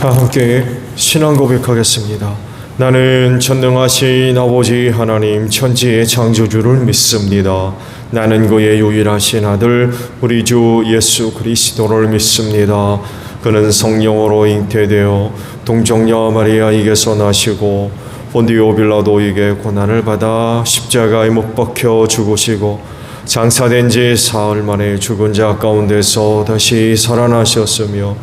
다 함께 신앙 고백하겠습니다. 나는 전능하신 아버지 하나님 천지의 창조주를 믿습니다. 나는 그의 유일하신 아들 우리 주 예수 그리스도를 믿습니다. 그는 성령으로 잉태되어 동정녀 마리아에게서 나시고 본디오 빌라도에게 고난을 받아 십자가에 못 박혀 죽으시고 장사된 지 사흘 만에 죽은 자 가운데서 다시 살아나셨으며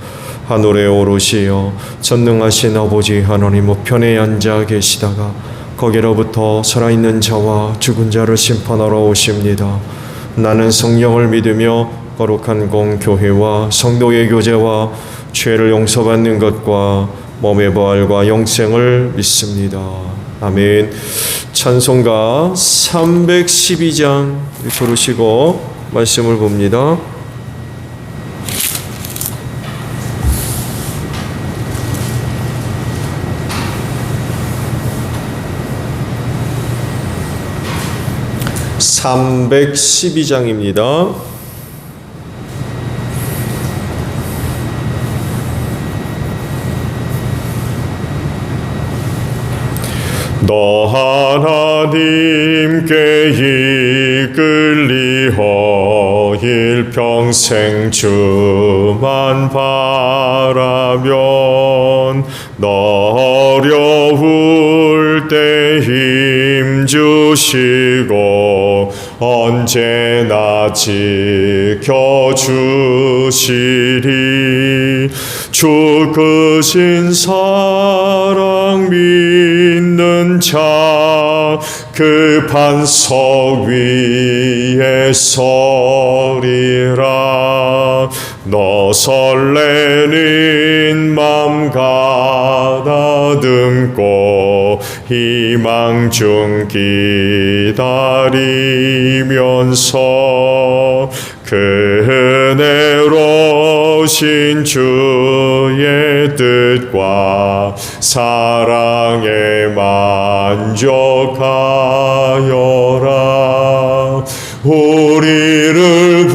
하늘에 오르시어 전능하신 아버지 하나님 우편에 앉아 계시다가 거기로부터 살아있는 자와 죽은 자를 심판하러 오십니다. 나는 성령을 믿으며 거룩한 공교회와 성도의 교제와 죄를 용서받는 것과 몸의 부활과 영생을 믿습니다. 아멘. 찬송가 312장 부르시고 말씀을 봅니다. (312장입니다) 너 하나님께 이끌리어 일평생 주만 바라면 너 어려울 때 힘주시고 언제나 지켜주시리. 주 크신 사랑 믿는 자 그 반석 위에 서리라. 너 설레는 맘 가다듬고 희망 중 기다리면서 그 은혜로우신 주의 뜻과 사랑에 만족하여라. 우리를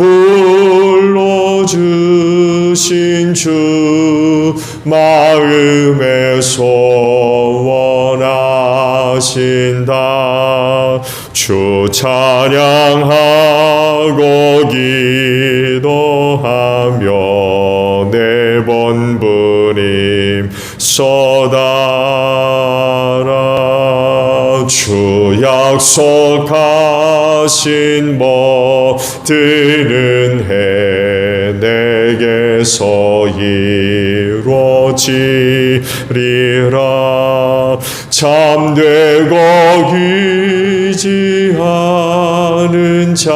불러주신 주 마음에 소원하신다. 주 찬양하고 기도하며 내 번부님 쏟아라. 주 약속하신 모든 해 내게서 이루어지리라. 참되고 귀지 않은 자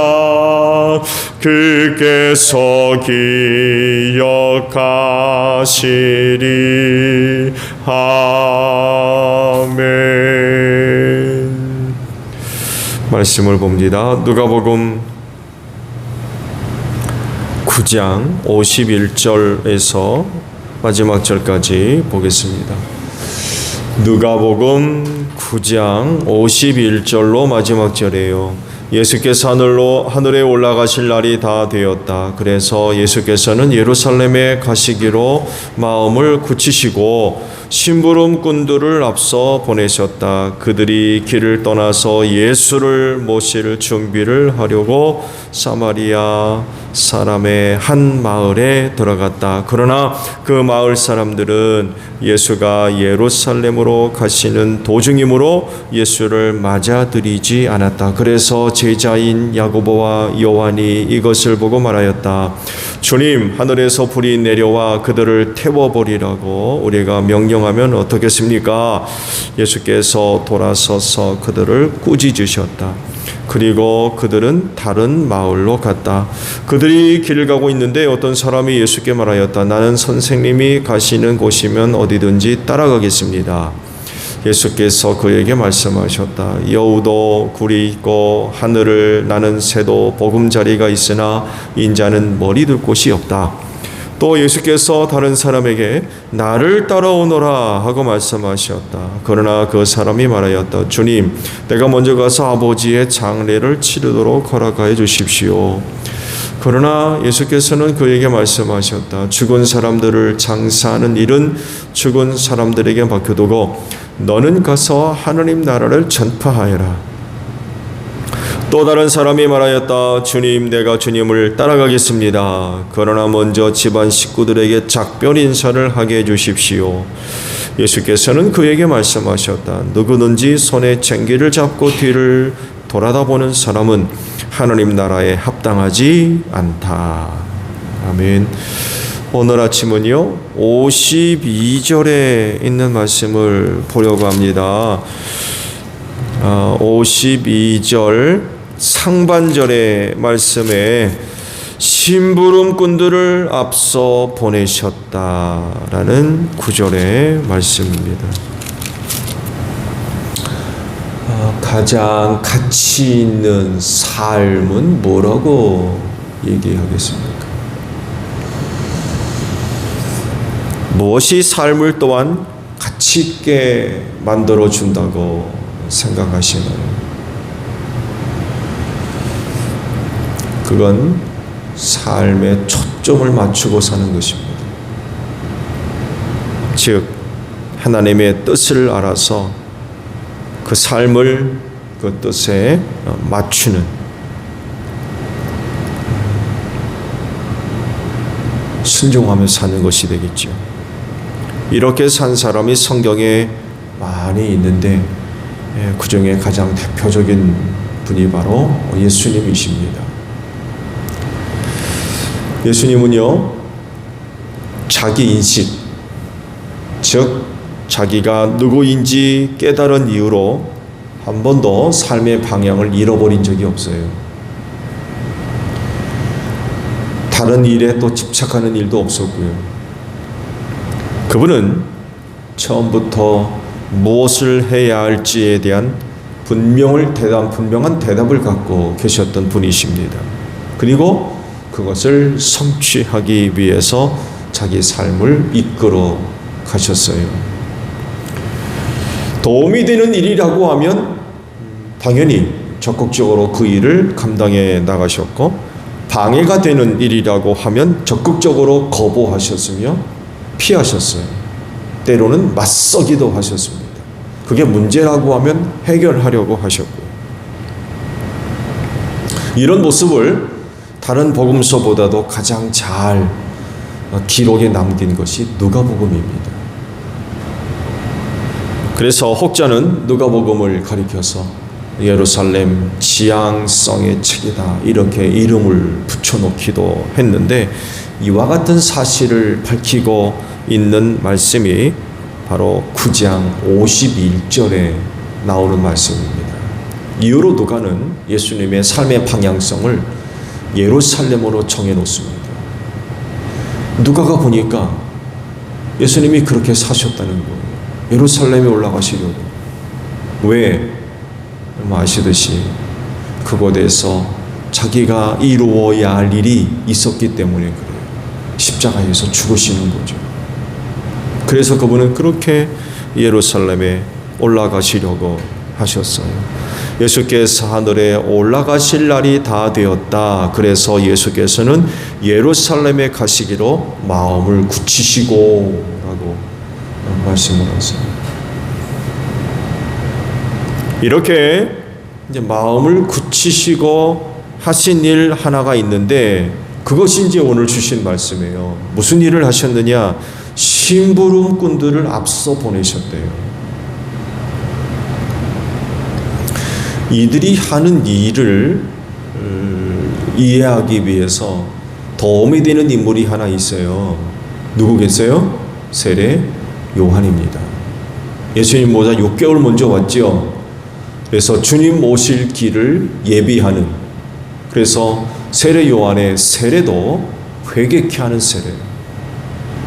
그께서 기억하시리. 아멘. 말씀을 봅니다. 누가복음 9장 51절에서 마지막 절까지 보겠습니다. 누가복음 9장 51절로 마지막 절이에요. 예수께서 하늘에 올라가실 날이 다 되었다. 그래서 예수께서는 예루살렘에 가시기로 마음을 굳히시고 심부름꾼들을 앞서 보내셨다. 그들이 길을 떠나서 예수를 모실 준비를 하려고 사마리아 사람의 한 마을에 들어갔다. 그러나 그 마을 사람들은 예수가 예루살렘으로 가시는 도중이므로 예수를 맞아들이지 않았다. 그래서 제자인 야고보와 요한이 이것을 보고 말하였다. 주님, 하늘에서 불이 내려와 그들을 태워버리라고 우리가 명령하면 어떻겠습니까? 예수께서 돌아서서 그들을 꾸짖으셨다. 그리고 그들은 다른 마을로 갔다. 그들이 길을 가고 있는데 어떤 사람이 예수께 말하였다. 나는 선생님이 가시는 곳이면 어디든지 따라가겠습니다. 예수께서 그에게 말씀하셨다. 여우도 굴이 있고 하늘을 나는 새도 보금자리가 있으나 인자는 머리 둘 곳이 없다. 또 예수께서 다른 사람에게 나를 따라오너라 하고 말씀하셨다. 그러나 그 사람이 말하였다. 주님, 내가 먼저 가서 아버지의 장례를 치르도록 허락하여 주십시오. 그러나 예수께서는 그에게 말씀하셨다. 죽은 사람들을 장사하는 일은 죽은 사람들에게 맡겨두고 너는 가서 하나님 나라를 전파하여라. 또 다른 사람이 말하였다. 주님, 내가 주님을 따라가겠습니다. 그러나 먼저 집안 식구들에게 작별 인사를 하게 해주십시오. 예수께서는 그에게 말씀하셨다. 누구든지 손에 쟁기를 잡고 뒤를 돌아다보는 사람은 하나님 나라에 합당하지 않다. 아멘. 오늘 아침은요 52절에 있는 말씀을 보려고 합니다. 52절 상반절의 말씀에 심부름꾼들을 앞서 보내셨다라는 구절의 말씀입니다. 가장 가치 있는 삶은 뭐라고 얘기하겠습니까? 무엇이 삶을 또한 가치 있게 만들어 준다고 생각하시나요? 그건 삶에 초점을 맞추고 사는 것입니다. 즉 하나님의 뜻을 알아서 그 삶을 그 뜻에 맞추는, 순종하며 사는 것이 되겠죠. 이렇게 산 사람이 성경에 많이 있는데 그 중에 가장 대표적인 분이 바로 예수님이십니다. 예수님은요 자기 인식, 즉 자기가 누구인지 깨달은 이후로 한 번도 삶의 방향을 잃어버린 적이 없어요. 다른 일에 또 집착하는 일도 없었고요. 그분은 처음부터 무엇을 해야 할지에 대한 분명한 대답을 갖고 계셨던 분이십니다. 그리고 그것을 성취하기 위해서 자기 삶을 이끌어 가셨어요. 도움이 되는 일이라고 하면 당연히 적극적으로 그 일을 감당해 나가셨고, 방해가 되는 일이라고 하면 적극적으로 거부하셨으며 피하셨어요. 때로는 맞서기도 하셨습니다. 그게 문제라고 하면 해결하려고 하셨고요. 이런 모습을 다른 복음서보다도 가장 잘 기록에 남긴 것이 누가복음입니다. 그래서 혹자는 누가복음을 가리켜서 예루살렘 지향성의 책이다 이렇게 이름을 붙여놓기도 했는데, 이와 같은 사실을 밝히고 있는 말씀이 바로 9장 51절에 나오는 말씀입니다. 이후로 누가는 예수님의 삶의 방향성을 예루살렘으로 정해놓습니다. 누가가 보니까 예수님이 그렇게 사셨다는 거예요. 예루살렘에 올라가시려고. 왜? 아시듯이 그곳에서 자기가 이루어야 할 일이 있었기 때문에 그래요. 십자가에서 죽으시는 거죠. 그래서 그분은 그렇게 예루살렘에 올라가시려고 하셨어요. 예수께서 하늘에 올라가실 날이 다 되었다. 그래서 예수께서는 예루살렘에 가시기로 마음을 굳히시고 라고 말씀을 하세요. 이렇게 이제 마음을 굳히시고 하신 일 하나가 있는데, 그것이 이제 오늘 주신 말씀이에요. 무슨 일을 하셨느냐? 심부름꾼들을 앞서 보내셨대요. 이들이 하는 일을 이해하기 위해서 도움이 되는 인물이 하나 있어요. 누구 계세요? 세례 요한입니다. 예수님보다 6개월 먼저 왔죠. 그래서 주님 오실 길을 예비하는, 그래서 세례 요한의 세례도 회개케 하는 세례,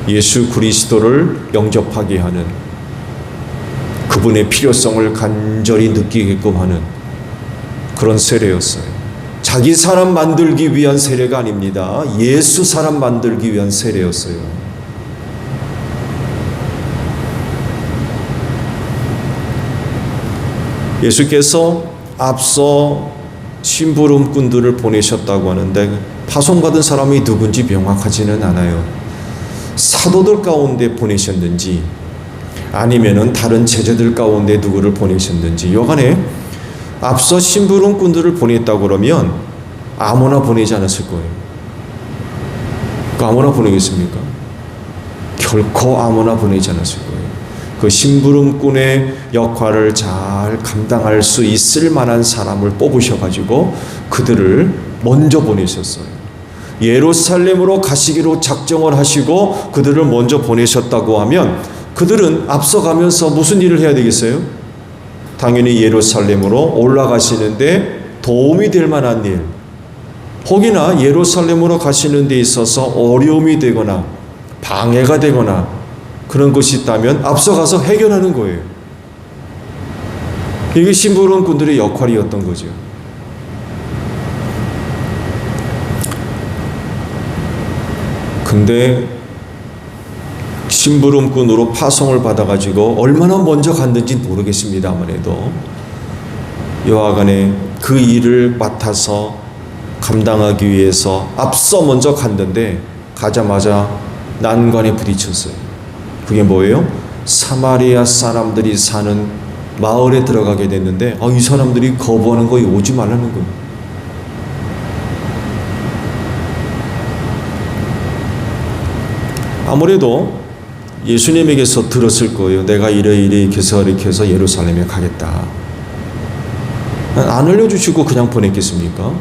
예수 그리스도를 영접하게 하는, 그분의 필요성을 간절히 느끼게끔 하는 그런 세례였어요. 자기 사람 만들기 위한 세례가 아닙니다. 예수 사람 만들기 위한 세례였어요. 예수께서 앞서 심부름꾼들을 보내셨다고 하는데 파송받은 사람이 누군지 명확하지는 않아요. 사도들 가운데 보내셨는지 아니면은 다른 제자들 가운데 누구를 보내셨는지, 여간에 앞서 심부름꾼들을 보냈다고 그러면 아무나 보내지 않았을 거예요. 아무나 보내겠습니까? 결코 아무나 보내지 않았을 거예요. 그 심부름꾼의 역할을 잘 감당할 수 있을 만한 사람을 뽑으셔가지고 그들을 먼저 보내셨어요. 예루살렘으로 가시기로 작정을 하시고 그들을 먼저 보내셨다고 하면 그들은 앞서가면서 무슨 일을 해야 되겠어요? 당연히 예루살렘으로 올라가시는데 도움이 될 만한 일, 혹이나 예루살렘으로 가시는 데 있어서 어려움이 되거나 방해가 되거나 그런 것이 있다면 앞서가서 해결하는 거예요. 이게 심부름꾼들의 역할이었던 거죠. 근데 심부름꾼으로 파송을 받아가지고 얼마나 먼저 갔는지 모르겠습니다만 해도 여하간에 그 일을 맡아서 감당하기 위해서 앞서 먼저 갔는데 가자마자 난관에 부딪혔어요. 그게 뭐예요? 사마리아 사람들이 사는 마을에 들어가게 됐는데 이 사람들이 거부하는 거예요. 오지 말라는 거예요. 아무래도 예수님에게서 들었을 거예요. 내가 이렇게 해서 예루살렘에 가겠다. 안 알려주시고 그냥 보냈겠습니까?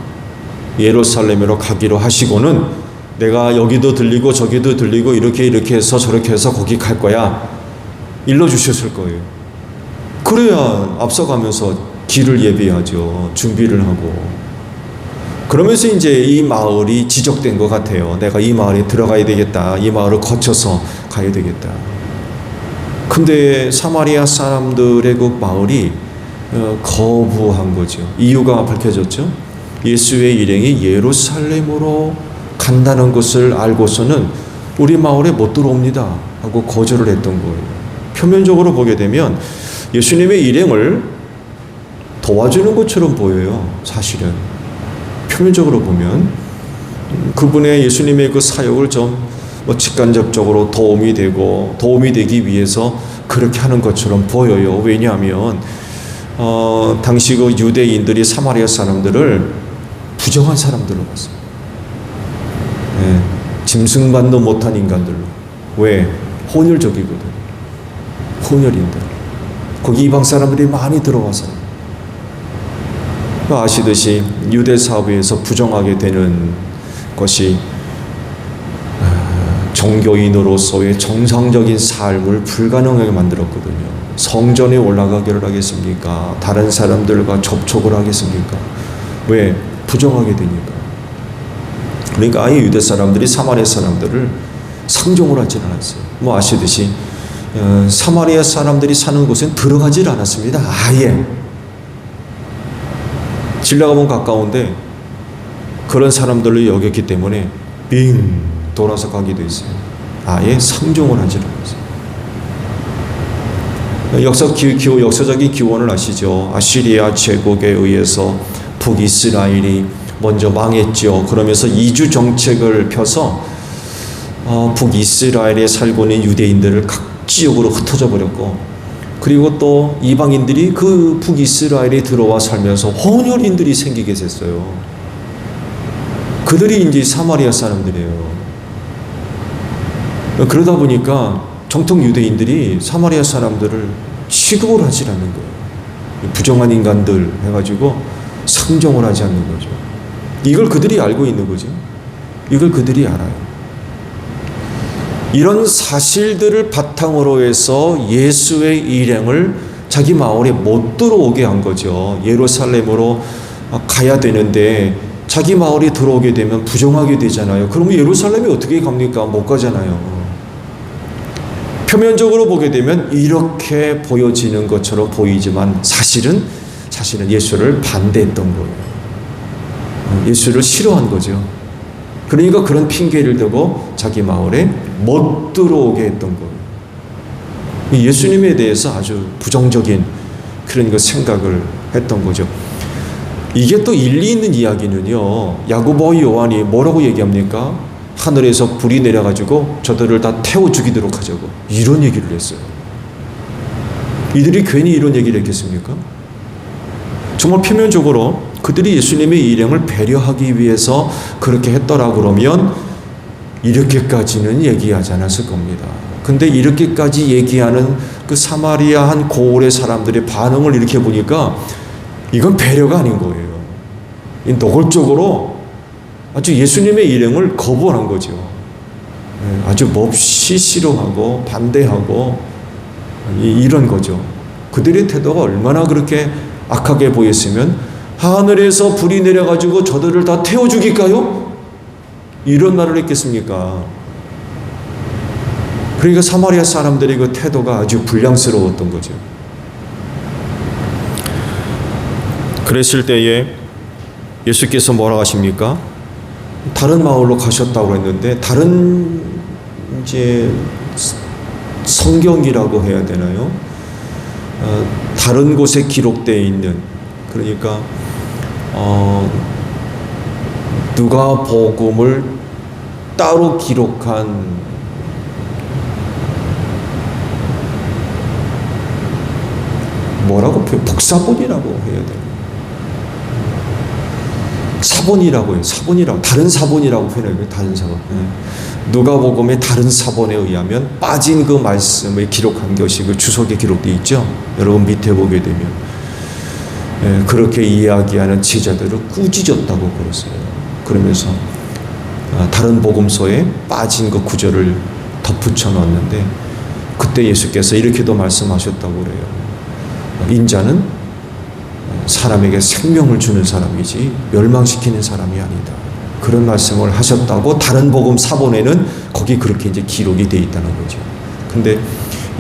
예루살렘으로 가기로 하시고는 내가 여기도 들리고 저기도 들리고 이렇게 해서 저렇게 해서 거기 갈 거야. 일러주셨을 거예요. 그래야 앞서가면서 길을 예비하죠. 준비를 하고. 그러면서 이제 이 마을이 지적된 것 같아요. 내가 이 마을에 들어가야 되겠다. 이 마을을 거쳐서 가야 되겠다. 근데 사마리아 사람들의 그 마을이 거부한 거죠. 이유가 밝혀졌죠. 예수의 일행이 예루살렘으로 간다는 것을 알고서는 우리 마을에 못 들어옵니다 하고 거절을 했던 거예요. 표면적으로 보게 되면 예수님의 일행을 도와주는 것처럼 보여요. 사실은 표면적으로 보면 그분의 예수님의 그 사역을 좀 직간접적으로 도움이 되기 위해서 그렇게 하는 것처럼 보여요. 왜냐하면 당시 그 유대인들이 사마리아 사람들을 부정한 사람들로 봤어요. 네, 짐승만도 못한 인간들로. 왜? 혼혈적이거든. 혼혈인들. 거기 이방 사람들이 많이 들어와서. 아시듯이 유대 사회에서 부정하게 되는 것이 종교인으로서의 정상적인 삶을 불가능하게 만들었거든요. 성전에 올라가기를 하겠습니까? 다른 사람들과 접촉을 하겠습니까? 왜? 부정하게 되니까. 그러니까 아예 유대 사람들이 사마리아 사람들을 상종을 하지 않았어요. 아시듯이 사마리아 사람들이 사는 곳엔 들어가질 않았습니다. 아예. 지나가면 가까운데 그런 사람들을 여겼기 때문에 빙 돌아서 가기도 했어요. 아예 상종을 하지 않았어요. 역사적인 기원을 아시죠? 아시리아 제국에 의해서 북이스라엘이 먼저 망했죠. 그러면서 이주 정책을 펴서 북이스라엘에 살고 있는 유대인들을 각 지역으로 흩어져 버렸고, 그리고 또 이방인들이 그 북이스라엘에 들어와 살면서 혼혈인들이 생기게 됐어요. 그들이 이제 사마리아 사람들이에요. 그러다 보니까 정통 유대인들이 사마리아 사람들을 취급을 하지 않는 거예요. 부정한 인간들 해가지고 상종을 하지 않는 거죠. 이걸 그들이 알고 있는 거죠. 이걸 그들이 알아요. 이런 사실들을 바탕으로 해서 예수의 일행을 자기 마을에 못 들어오게 한 거죠. 예루살렘으로 가야 되는데 자기 마을에 들어오게 되면 부정하게 되잖아요. 그러면 예루살렘에 어떻게 갑니까? 못 가잖아요. 표면적으로 보게 되면 이렇게 보여지는 것처럼 보이지만 사실은 예수를 반대했던 거예요. 예수를 싫어한 거죠. 그러니까 그런 핑계를 대고 자기 마을에 못 들어오게 했던 거예요. 예수님에 대해서 아주 부정적인 그런 생각을 했던 거죠. 이게 또 일리 있는 이야기는요, 야고보와 요한이 뭐라고 얘기합니까? 하늘에서 불이 내려가지고 저들을 다 태워 죽이도록 하자고, 이런 얘기를 했어요. 이들이 괜히 이런 얘기를 했겠습니까? 정말 표면적으로 그들이 예수님의 일행을 배려하기 위해서 그렇게 했더라 그러면 이렇게까지는 얘기하지 않았을 겁니다. 근데 이렇게까지 얘기하는 그 사마리아 한 고을의 사람들의 반응을 이렇게 보니까 이건 배려가 아닌 거예요. 노골적으로 아주 예수님의 일행을 거부한 거죠. 아주 몹시 싫어하고 반대하고 이런 거죠. 그들의 태도가 얼마나 그렇게 악하게 보였으면 하늘에서 불이 내려가지고 저들을 다 태워 죽일까요? 이런 말을 했겠습니까? 그러니까 사마리아 사람들의 그 태도가 아주 불량스러웠던 거죠. 그랬을 때에 예수께서 뭐라고 하십니까? 다른 마을로 가셨다고 했는데, 다른 이제 성경이라고 해야 되나요? 다른 곳에 기록되어 있는, 그러니까 누가복음을 따로 기록한 뭐라고 복사본이라고 해야 되나? 사본이라고 해요. 사본이라고, 다른 사본이라고 표현해요. 다른 사본. 누가복음의 다른 사본에 의하면 빠진 그 말씀을 기록한 것이 그 주석에 기록되어 있죠. 여러분 밑에 보게 되면 그렇게 이야기하는 제자들을 꾸짖었다고 그랬어요. 그러면서 다른 복음서에 빠진 그 구절을 덧붙여 넣었는데, 그때 예수께서 이렇게도 말씀하셨다고 그래요. 인자는 사람에게 생명을 주는 사람이지 멸망시키는 사람이 아니다. 그런 말씀을 하셨다고 다른 복음 사본에는 거기 그렇게 이제 기록이 되어 있다는 거죠. 근데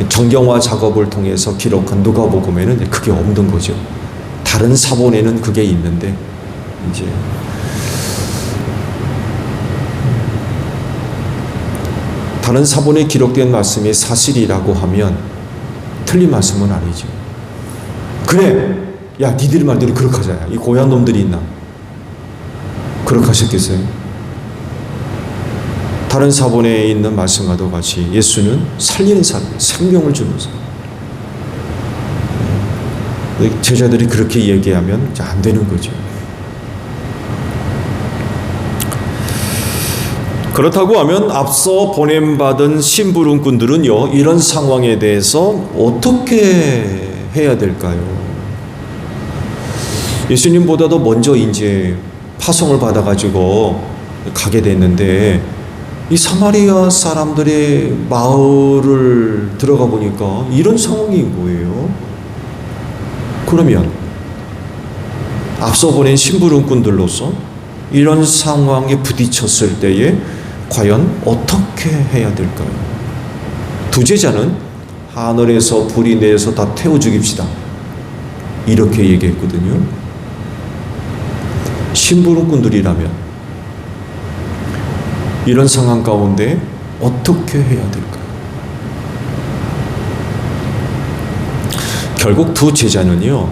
정경화 작업을 통해서 기록한 누가복음에는 그게 없는 거죠. 다른 사본에는 그게 있는데, 이제 다른 사본에 기록된 말씀이 사실이라고 하면 틀린 말씀은 아니죠. 그래, 야, 니들 말대로 그렇게 하자. 이 고향 놈들이 있나? 그렇게 하셨겠어요? 다른 사본에 있는 말씀과도 같이 예수는 살리는 사람, 생명을 주는 사람. 제자들이 그렇게 얘기하면 안 되는 거죠. 그렇다고 하면 앞서 보냄받은 심부름꾼들은요, 이런 상황에 대해서 어떻게 해야 될까요? 예수님보다도 먼저 이제 파송을 받아가지고 가게 됐는데, 이 사마리아 사람들의 마을을 들어가 보니까 이런 상황인 거예요. 그러면 앞서 보낸 심부름꾼들로서 이런 상황에 부딪혔을 때에 과연 어떻게 해야 될까요? 두 제자는 하늘에서 불이 내려서 다 태워 죽입시다, 이렇게 얘기했거든요. 심부름꾼들이라면 이런 상황 가운데 어떻게 해야 될까요? 결국 두 제자는요,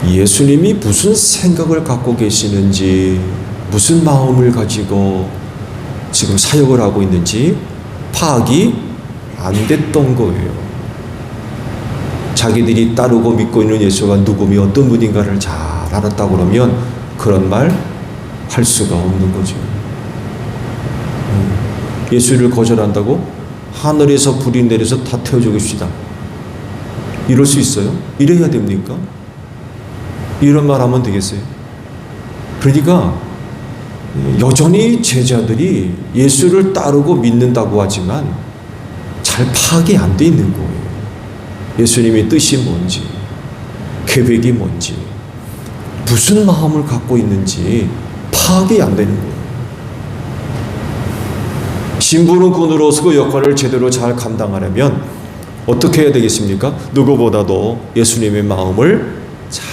예수님이 무슨 생각을 갖고 계시는지, 무슨 마음을 가지고 지금 사역을 하고 있는지 파악이 안 됐던 거예요. 자기들이 따르고 믿고 있는 예수가 누구며 어떤 분인가를 잘 알았다 그러면 그런 말 할 수가 없는 거죠. 예수를 거절한다고 하늘에서 불이 내려서 다 태워 죽입시다, 이럴 수 있어요? 이래야 됩니까? 이런 말 하면 되겠어요? 그러니까 여전히 제자들이 예수를 따르고 믿는다고 하지만 잘 파악이 안 돼 있는 거예요. 예수님의 뜻이 뭔지, 계획이 뭔지, 무슨 마음을 갖고 있는지 파악이 안 되는 거예요. 심부름꾼으로서 그 역할을 제대로 잘 감당하려면 어떻게 해야 되겠습니까? 누구보다도 예수님의 마음을 잘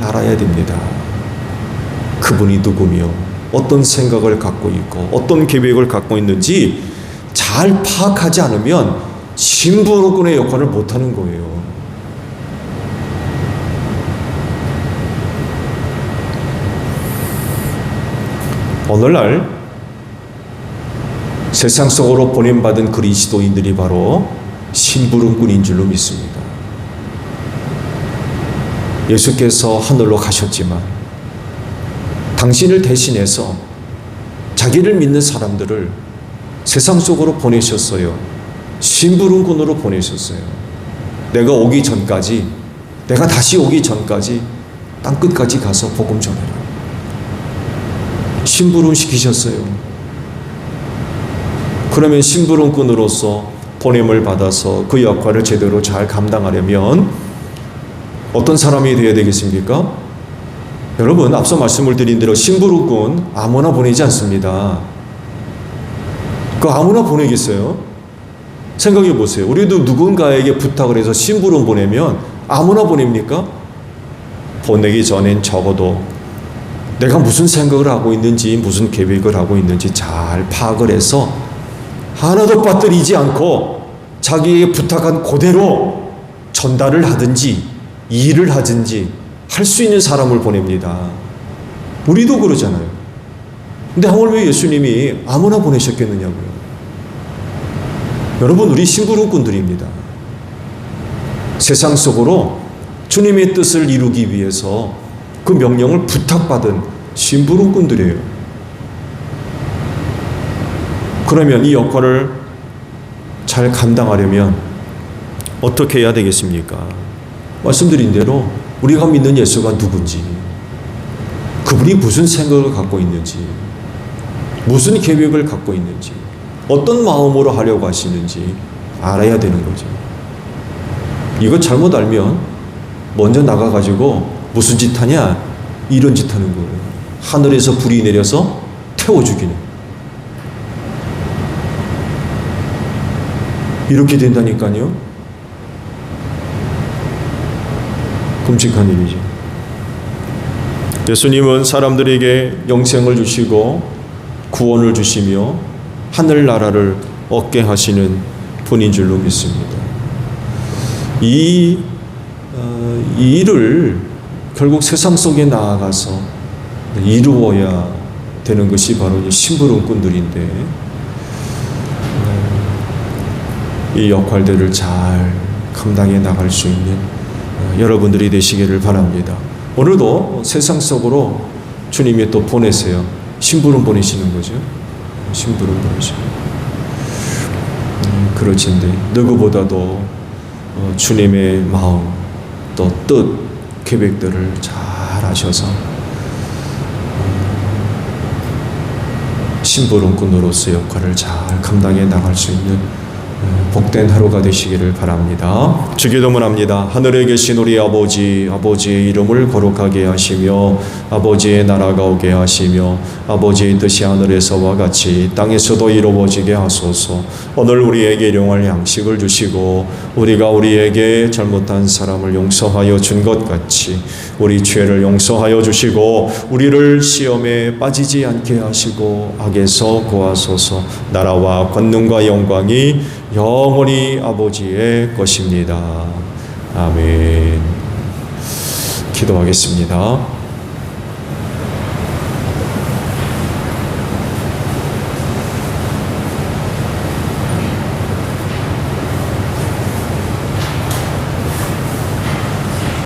알아야 됩니다. 그분이 누구며 어떤 생각을 갖고 있고 어떤 계획을 갖고 있는지 잘 파악하지 않으면 심부름꾼의 역할을 못하는 거예요. 오늘날 세상 속으로 보냄받은 그리스도인들이 바로 심부름꾼인 줄로 믿습니다. 예수께서 하늘로 가셨지만 당신을 대신해서 자기를 믿는 사람들을 세상 속으로 보내셨어요. 심부름꾼으로 보내셨어요. 내가 오기 전까지, 내가 다시 오기 전까지 땅끝까지 가서 복음 전해라. 심부름 시키셨어요. 그러면 심부름꾼으로서 보냄을 받아서 그 역할을 제대로 잘 감당하려면 어떤 사람이 되어야 되겠습니까? 여러분, 앞서 말씀을 드린 대로 심부름꾼 아무나 보내지 않습니다. 그 아무나 보내겠어요? 생각해 보세요. 우리도 누군가에게 부탁을 해서 심부름 보내면 아무나 보냅니까? 보내기 전엔 적어도 내가 무슨 생각을 하고 있는지, 무슨 계획을 하고 있는지 잘 파악을 해서 하나도 빠뜨리지 않고 자기에게 부탁한 그대로 전달을 하든지 일을 하든지 할 수 있는 사람을 보냅니다. 우리도 그러잖아요. 근데 하물 왜 예수님이 아무나 보내셨겠느냐고요. 여러분, 우리 심부름꾼들입니다. 세상 속으로 주님의 뜻을 이루기 위해서 그 명령을 부탁받은 심부름꾼들이에요. 그러면 이 역할을 잘 감당하려면 어떻게 해야 되겠습니까? 말씀드린 대로 우리가 믿는 예수가 누군지, 그분이 무슨 생각을 갖고 있는지, 무슨 계획을 갖고 있는지, 어떤 마음으로 하려고 하시는지 알아야 되는 거죠. 이거 잘못 알면 먼저 나가가지고 무슨 짓 하냐? 이런 짓 하는 거예요. 하늘에서 불이 내려서 태워 죽이는. 이렇게 된다니까요. 끔찍한 일이죠. 예수님은 사람들에게 영생을 주시고 구원을 주시며 하늘나라를 얻게 하시는 분인 줄로 믿습니다. 이 일을 결국 세상 속에 나아가서 이루어야 되는 것이 바로 심부름꾼들인데, 이 역할들을 잘 감당해 나갈 수 있는 여러분들이 되시기를 바랍니다. 오늘도 세상 속으로 주님이 또 보내세요. 심부름 보내시는 거죠. 심부름 보내시는. 그렇진데 누구보다도 주님의 마음, 또 뜻, 계획들을 잘 아셔서 심부름꾼으로서 역할을 잘 감당해 나갈 수 있는 복된 하루가 되시기를 바랍니다. 주기도문 합니다. 하늘에 계신 우리 아버지, 아버지의 이름을 거룩하게 하시며 아버지의 나라가 오게 하시며 아버지의 뜻이 하늘에서와 같이 땅에서도 이루어지게 하소서. 오늘 우리에게 일용할 양식을 주시고 우리가 우리에게 잘못한 사람을 용서하여 준 것 같이 우리 죄를 용서하여 주시고 우리를 시험에 빠지지 않게 하시고 악에서 구하소서. 나라와 권능과 영광이 영원히 아버지의 것입니다. 아멘. 기도하겠습니다.